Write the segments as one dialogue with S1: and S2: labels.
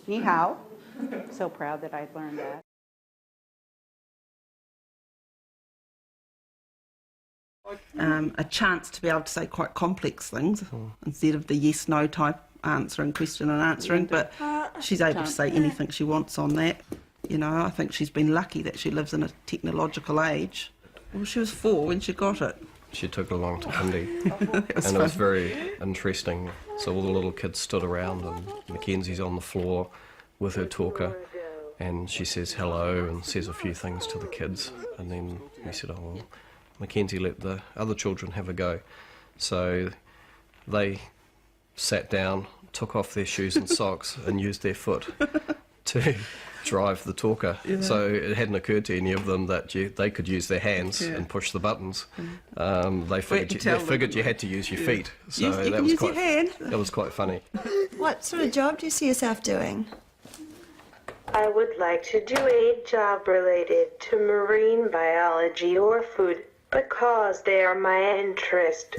S1: Ni hao. So proud that I learned that.
S2: A chance to be able to say quite complex things instead of the yes/no type answering, question and answering, but she's able to say anything she wants on that. You know, I think she's been lucky that she lives in a technological age. Well, she was 4 when she got it.
S3: She took it along to Indy,
S2: It was
S3: and
S2: fun.
S3: it was very interesting. So all the little kids stood around, and Mackenzie's on the floor with her talker, and she says hello and says a few things to the kids, and then we said, oh, well, Mackenzie, let the other children have a go. So they sat down, took off their shoes and socks, and used their foot to drive the talker.
S2: Yeah.
S3: So it hadn't occurred to any of them that they could use their hands and push the buttons. They figured you had to use your feet. So
S2: You
S3: that
S2: can
S3: was
S2: use
S3: quite
S2: your hand.
S3: that was quite funny.
S4: What sort of job do you see yourself doing?
S5: I would like to do a job related to marine biology or food because they are my interest.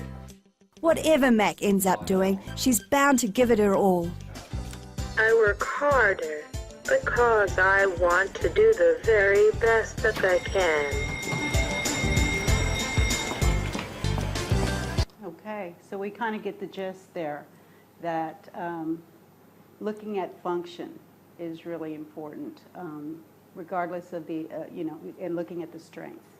S4: Whatever Mac ends up doing, she's bound to give it her all.
S5: I work harder because I want to do the very best that I can.
S1: Okay, so we kind of get the gist there that looking at function is really important, regardless of the, and looking at the strength.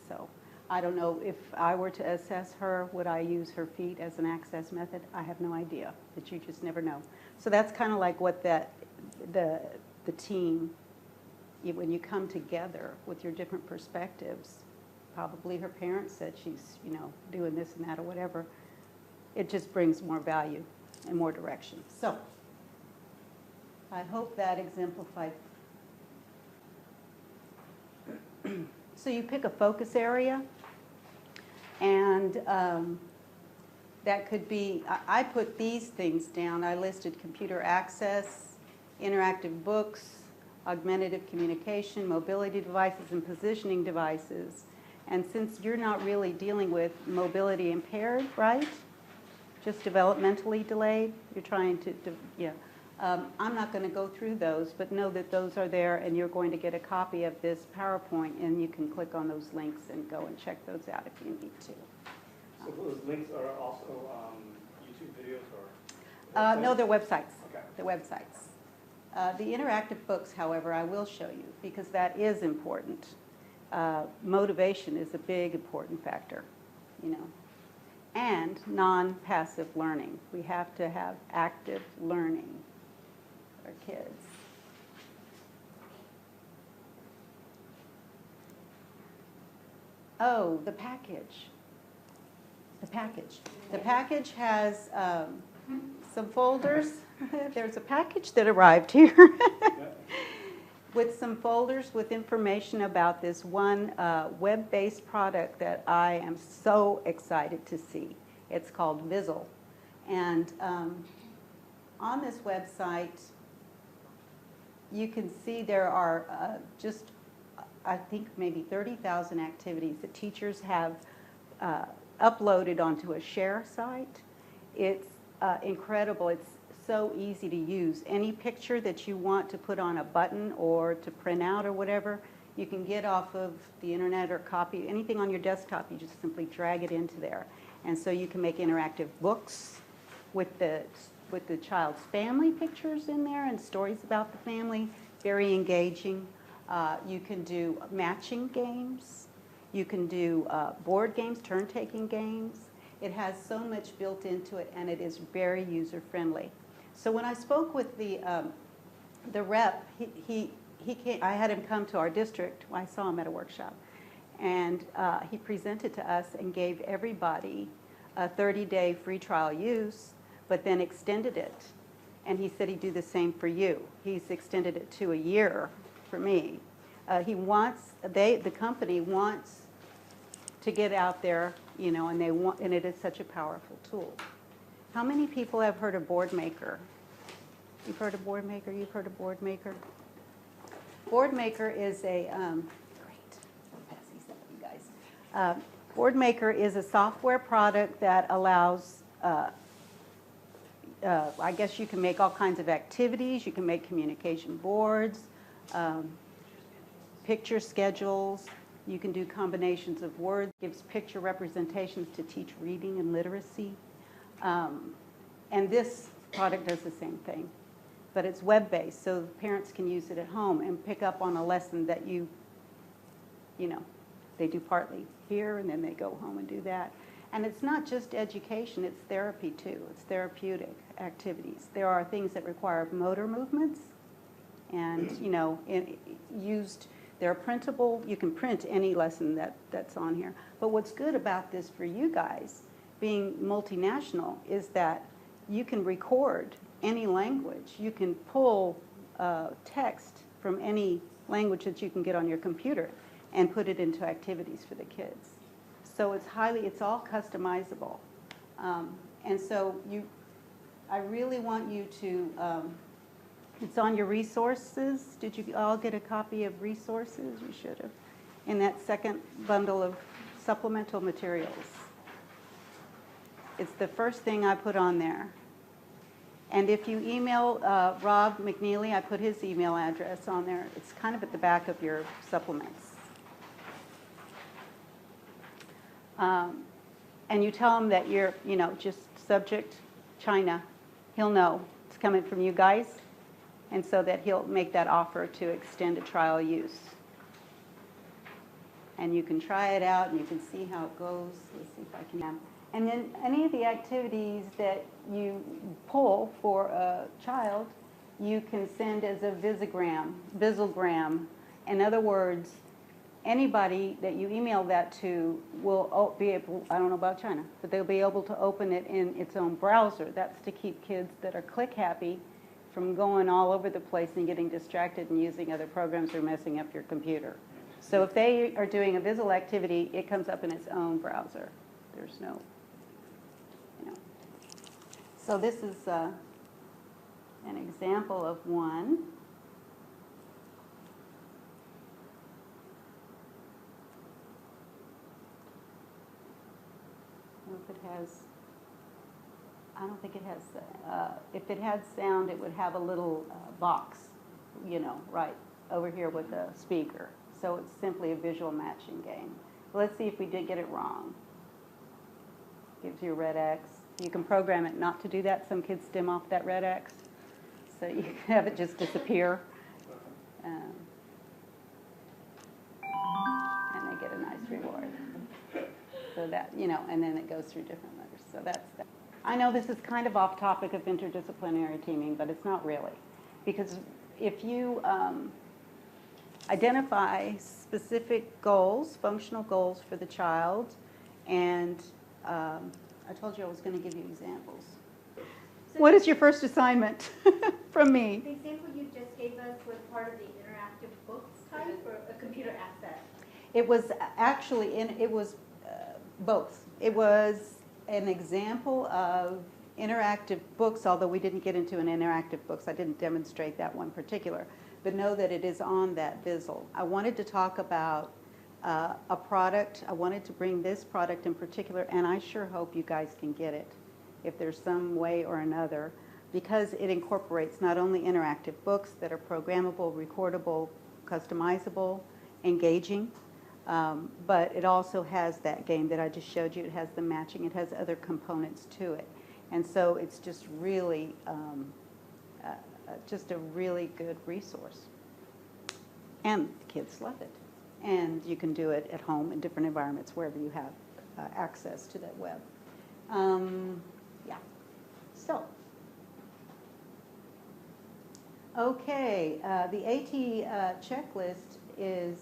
S1: So I don't know if I were to assess her, would I use her feet as an access method? I have no idea, but you just never know. So that's kind of like what the team, when you come together with your different perspectives, probably her parents said she's, doing this and that or whatever, it just brings more value and more direction. So I hope that exemplified. So you pick a focus area, and that could be, I put these things down. I listed computer access, interactive books, augmentative communication, mobility devices, and positioning devices. And since you're not really dealing with mobility impaired, right? Just developmentally delayed, you're trying to, I'm not going to go through those, but know that those are there, and you're going to get a copy of this PowerPoint, and you can click on those links and go and check those out if you need to.
S6: So those links are also YouTube videos or?
S1: No, they're websites.
S6: Okay.
S1: They're websites. The interactive books, however, I will show you because that is important. Motivation is a big important factor, and non-passive learning. We have to have active learning for our kids. Oh, the package. The package has some folders. There's a package that arrived here with some folders with information about this one web-based product that I am so excited to see. It's called Vizzle. And on this website, you can see there are I think maybe 30,000 activities that teachers have uploaded onto a share site. It's incredible. It's so easy to use. Any picture that you want to put on a button or to print out or whatever, you can get off of the internet or copy anything on your desktop. You just simply drag it into there. And so you can make interactive books with the child's family pictures in there and stories about the family, very engaging. You can do matching games. You can do board games, turn-taking games. It has so much built into it, and it is very user-friendly. So when I spoke with the rep, he came, I had him come to our district. I saw him at a workshop, and he presented to us and gave everybody a 30-day free trial use, but then extended it. And he said he'd do the same for you. He's extended it to a year for me. The company wants to get out there, and it is such a powerful tool. How many people have heard of BoardMaker? You've heard of BoardMaker? You've heard of BoardMaker? BoardMaker is a, great, I'll pass these out to you guys. BoardMaker is a software product that allows I guess you can make all kinds of activities. You can make communication boards, picture schedules. You can do combinations of words. Gives picture representations to teach reading and literacy. And this product does the same thing, but it's web-based, so parents can use it at home and pick up on a lesson that you know, they do partly here and then they go home and do that. And it's not just education, it's therapy too. It's therapeutic activities. There are things that require motor movements and, you know, they're printable. You can print any lesson that's on here. But what's good about this for you guys, being multinational, is that you can record any language. You can pull text from any language that you can get on your computer and put it into activities for the kids. So it's all customizable. And so I really want you to, it's on your resources. Did you all get a copy of resources? You should have. In that second bundle of supplemental materials. It's the first thing I put on there. And if you email Rob McNeely, I put his email address on there. It's kind of at the back of your supplements. And you tell him that you're, you know, just subject China. He'll know it's coming from you guys, and so that he'll make that offer to extend a trial use. And you can try it out, and you can see how it goes. Let's see if I can. And then any of the activities that you pull for a child, you can send as a visigram. In other words, anybody that you email that to will be able, I don't know about China, but they'll be able to open it in its own browser. That's to keep kids that are click happy from going all over the place and getting distracted and using other programs or messing up your computer. So if they are doing a visual activity, it comes up in its own browser. There's no, you know. So this is an example of one. If it has, I don't think it has, if it had sound, it would have a little box, you know, right over here with the speaker. So it's simply a visual matching game. Let's see if we did get it wrong. Gives you a red X. You can program it not to do that. Some kids stem off that red X. So you can have it just disappear. And they get a nice reward. So that, you know, and then it goes through different letters. So that's that. I know this is kind of off topic of interdisciplinary teaming, but it's not really. Because if you identify specific goals, functional goals for the child, and I told you I was going to give you examples.
S7: So
S1: What is your first assignment from me?
S7: the example you just gave us was part of the interactive books type or a computer asset?
S1: It was actually it was both. It was an example of interactive books, although we didn't get into an interactive books. I didn't demonstrate that one particular, but know that it is on that visual. I wanted to talk about a product. I wanted to bring this product in particular, and I sure hope you guys can get it if there's some way or another, because it incorporates not only interactive books that are programmable, recordable, customizable, engaging, but it also has that game that I just showed you. It has the matching. It has other components to it. And so it's just really, just a really good resource. And the kids love it. And you can do it at home in different environments wherever you have access to that web. Yeah. So, okay, the AT checklist is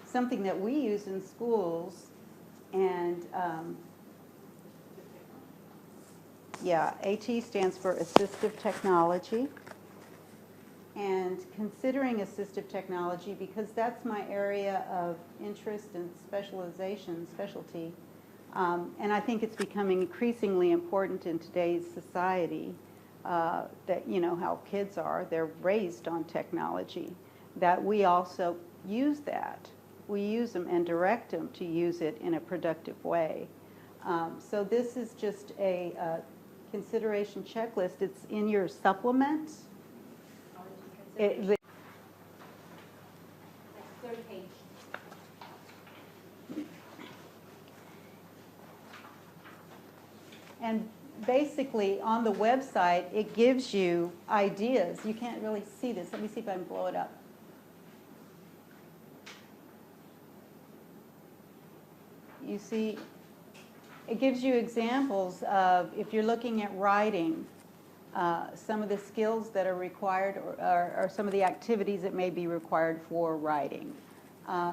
S1: something that we use in schools, and yeah, AT stands for assistive technology. And considering assistive technology, because that's my area of interest and specialty, and I think it's becoming increasingly important in today's society, that, you know, how kids are, they're raised on technology, that we also use that. We use them and direct them to use it in a productive way. So this is just a consideration checklist. It's in your supplement. It,
S7: Third page.
S1: and basically, on the website, it gives you ideas. You can't really see this. Let me see if I can blow it up. You see, it gives you examples of, if you're looking at writing, some of the skills that are required or some of the activities that may be required for writing.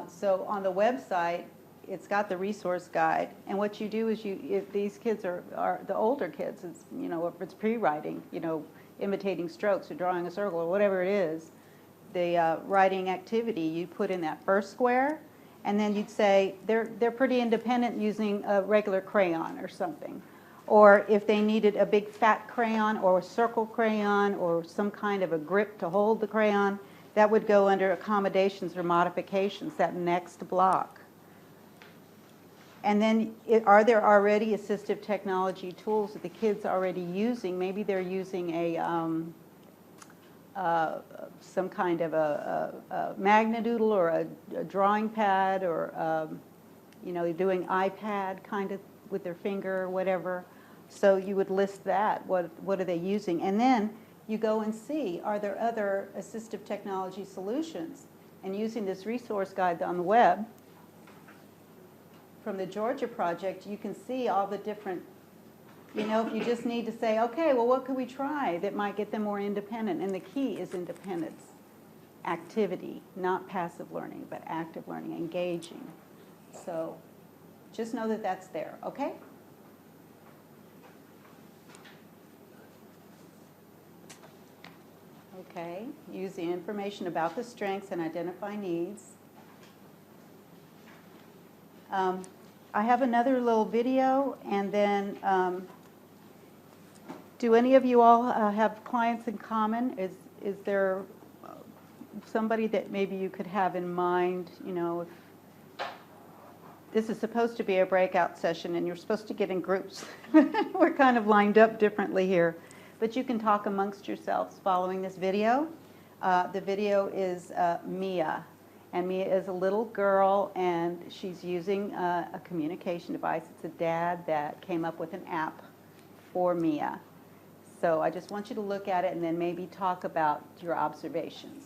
S1: So on the website, it's got the resource guide, and what you do is if these kids are the older kids, it's, you know, if it's pre-writing, you know, imitating strokes or drawing a circle or whatever it is, the writing activity, you put in that first square, and then you'd say they're pretty independent using a regular crayon or something. Or if they needed a big fat crayon or a circle crayon or some kind of a grip to hold the crayon, that would go under accommodations or modifications, that next block. And then are there already assistive technology tools that the kids are already using? Maybe they're using some kind of a magnadoodle or a drawing pad, or you know, doing iPad kind of with their finger or whatever. So you would list that. What are they using? And then you go and see, are there other assistive technology solutions? And using this resource guide on the web from the Georgia project, you can see all the different, you know, if you just need to say, okay, well, what could we try that might get them more independent? And the key is independence, activity, not passive learning, but active learning, engaging. So just know that that's there, okay? Okay, use the information about the strengths and identify needs. I have another little video, and then do any of you all have clients in common? Is there somebody that maybe you could have in mind, you know, if this is supposed to be a breakout session and you're supposed to get in groups. We're kind of lined up differently here. But you can talk amongst yourselves following this video. The video is Mia. And Mia is a little girl, and she's using a communication device. It's a dad that came up with an app for Mia. So I just want you to look at it and then maybe talk about your observations.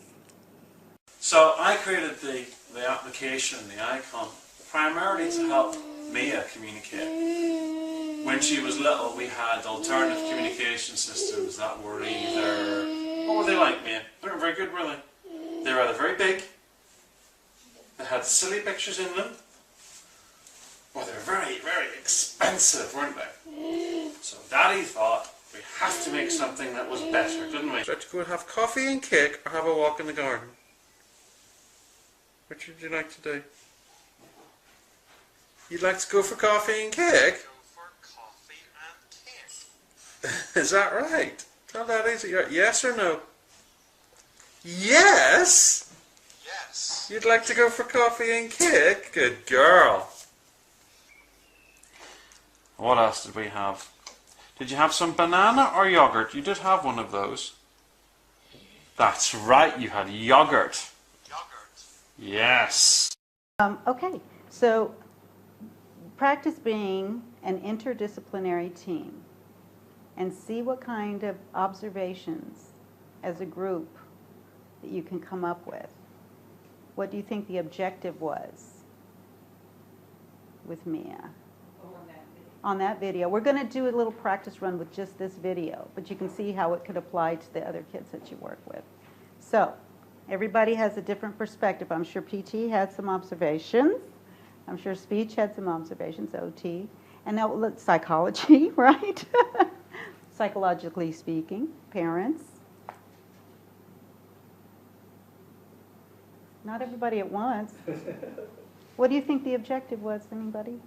S8: So I created the application, the icon, primarily to help Mia communicate. When she was little, we had alternative communication systems that were either, what were they like, Mia? They weren't very good, were they? They were either very big, they had silly pictures in them, or they were very, very expensive, weren't they? So Daddy thought we have to make something that was better, didn't we? Should I go and have coffee and cake, or have a walk in the garden? Which would you like to do? You'd like to go for coffee and cake? Go for coffee and cake. Is that right? Tell Daddy, is it yes or no? Yes? Yes. You'd like to go for coffee and cake? Good girl. What else did we have? Did you have some banana or yogurt? You did have one of those. That's right, you had yogurt. Yogurt. Yes.
S1: Okay, so practice being an interdisciplinary team and see what kind of observations as a group that you can come up with. What do you think the objective was with Mia? On that video. We're going to do a little practice run with just this video, but you can see how it could apply to the other kids that you work with. So, everybody has a different perspective. I'm sure PT had some observations. I'm sure speech had some observations, OT. And now look, psychology, right? Psychologically speaking, parents. Not everybody at once. What do you think the objective was, anybody?